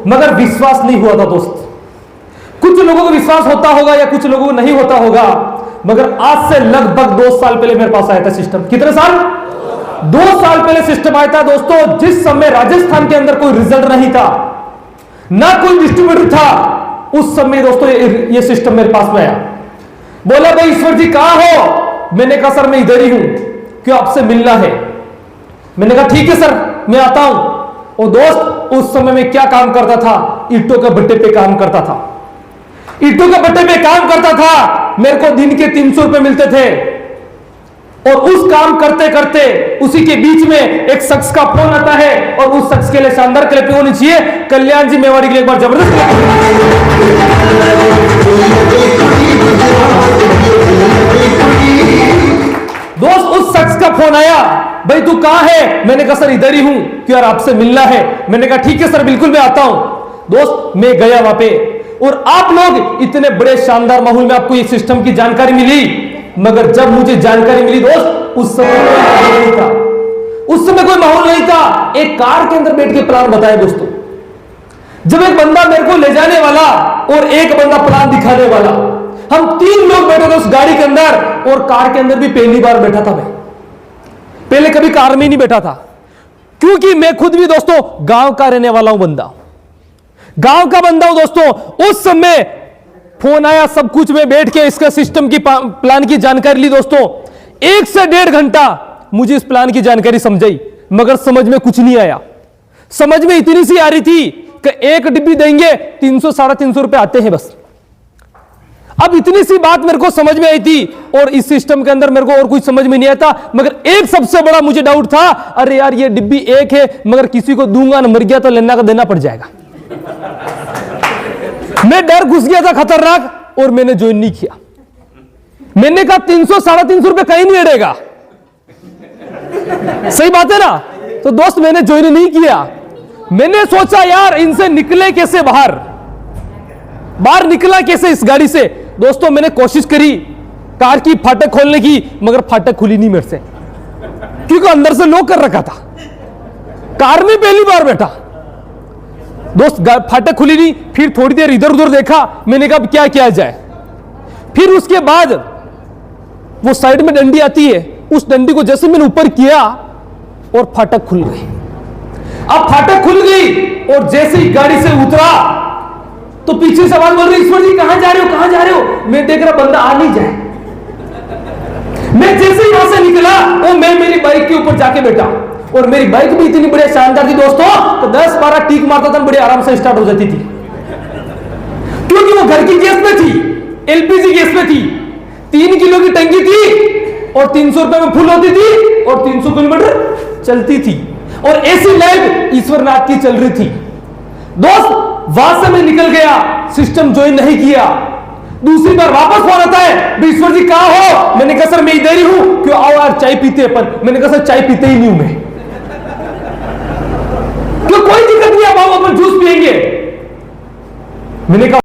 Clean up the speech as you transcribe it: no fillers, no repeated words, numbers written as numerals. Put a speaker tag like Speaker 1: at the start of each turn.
Speaker 1: मगर विश्वास नहीं हुआ था दोस्त। कुछ लोगों को विश्वास होता होगा या कुछ लोगों को नहीं होता होगा, मगर आज से लगभग 2 साल पहले मेरे पास आया था सिस्टम। कितने साल? 2 साल पहले सिस्टम आया था दोस्तों, जिस समय राजस्थान के अंदर कोई रिजल्ट नहीं था, ना कोई डिस्ट्रीब्यूटर था, उस समय दोस्तों ये सिस्टम मेरे पास में आया। बोला भाई ईश्वर जी कहां हो? मैंने कहा सर मैं इधर ही हूं, क्यों आपसे मिलना है। मैंने कहा ठीक है सर मैं आता हूं। और दोस्त उस समय में क्या काम करता था? ईंटों के भट्टे पे काम करता था। ईंटों के भट्टे पे काम करता था, मेरे को दिन के 300 रुपए मिलते थे। और उस काम करते करते उसी के बीच में एक शख्स का फोन आता है, और उस शख्स के लिए शानदार क्लैपिंग होनी चाहिए। कल्याण जी मेवाड़ी के लिए एक बार जबरदस्त दोस्त उस शख्स का फोन आया, भाई तू कहां है? मैंने कहा सर इधर ही हूं, क्यों यार आपसे मिलना है। मैंने कहा ठीक है सर बिल्कुल मैं आता हूं। दोस्त मैं गया वहां पे, और आप लोग इतने बड़े शानदार माहौल में आपको ये सिस्टम की जानकारी मिली, मगर जब मुझे जानकारी मिली दोस्त उस समय कोई माहौल नहीं था। उस समय कोई माहौल नहीं था। एक कार के अंदर बैठ के प्लान बताया दोस्तों, जब एक बंदा मेरे को ले जाने वाला और एक बंदा प्लान दिखाने वाला, हम 3 लोग बैठे थे उस गाड़ी के अंदर, और कार के अंदर भी पहली बार बैठा था मैं। पहले कभी कार में नहीं बैठा था, क्योंकि मैं खुद भी दोस्तों गांव का रहने वाला हूं, बंदा गांव का बंदा हूं दोस्तों। उस समय फोन आया, सब कुछ में बैठ के इसका सिस्टम की प्लान की जानकारी ली दोस्तों। 1 से 1.5 घंटा मुझे इस प्लान की जानकारी समझाई, मगर समझ में कुछ नहीं आया। समझ में इतनी सी आ रही थी कि एक डिब्बी देंगे 300-350 रुपए आते हैं बस। अब इतनी सी बात मेरे को समझ में आई थी, और इस सिस्टम के अंदर मेरे को और कुछ समझ में नहीं आता। मगर एक सबसे बड़ा मुझे डाउट था, अरे यार ये डिब्बी एक है, मगर किसी को दूंगा ना, मर गया तो लेना का देना पड़ जाएगा। मैं डर घुस गया था खतरनाक, और मैंने ज्वाइन नहीं किया। मैंने कहा 300-350 रुपए कहीं नहीं अड़ेगा, सही बात है ना। तो दोस्त मैंने ज्वाइन नहीं किया। मैंने सोचा यार इनसे निकले कैसे बाहर निकला कैसे इस गाड़ी से। दोस्तों मैंने कोशिश करी कार की फाटक खोलने की, मगर फाटक खुली नहीं मेरे से, क्योंकि अंदर से लॉक कर रखा था। कार में पहली बार बैठा दोस्त, फाटक खुली नहीं। फिर थोड़ी देर इधर उधर देखा, मैंने कहा क्या किया जाए। फिर उसके बाद वो साइड में डंडी आती है, उस डंडी को जैसे मैंने ऊपर किया और फाटक खुल गई। अब फाटक खुल गई और जैसे ही गाड़ी से उतरा तो पीछे से आवाज बोल रही, ईश्वर जी कहां जा रहे हो, कहां जा रहे हो। मैं देख रहा बंदा आ नहीं जाए। मैं जैसे ही वहां से निकला और मैं मेरी बाइक के ऊपर जाके बैठा, और मेरी बाइक भी इतनी बढ़िया शानदार थी दोस्तों, तो 10-12 टीक मारता था, बड़े आराम से स्टार्ट हो जाती थी, क्योंकि वो घर की गैस में थी, एलपीजी गैस में थी। 3 किलो की टंकी थी और 300 रुपए में फुल होती थी और 300 किलोमीटर चलती थी, और ऐसी लाइफ ईश्वरनाथ की चल रही थी दोस्त। वहां से मैं निकल गया, सिस्टम ज्वाइन नहीं किया। दूसरी बार वापस फोन आता है, ईश्वर जी कहां हो? मैंने कहा सर मैं इधर ही हूं, क्यों आओ यार चाय पीते अपन। मैंने कहा सर चाय पीते ही नहीं हूं मैं, क्यों कोई दिक्कत नहीं, अब आओ अपन जूस पिएंगे। मैंने कहा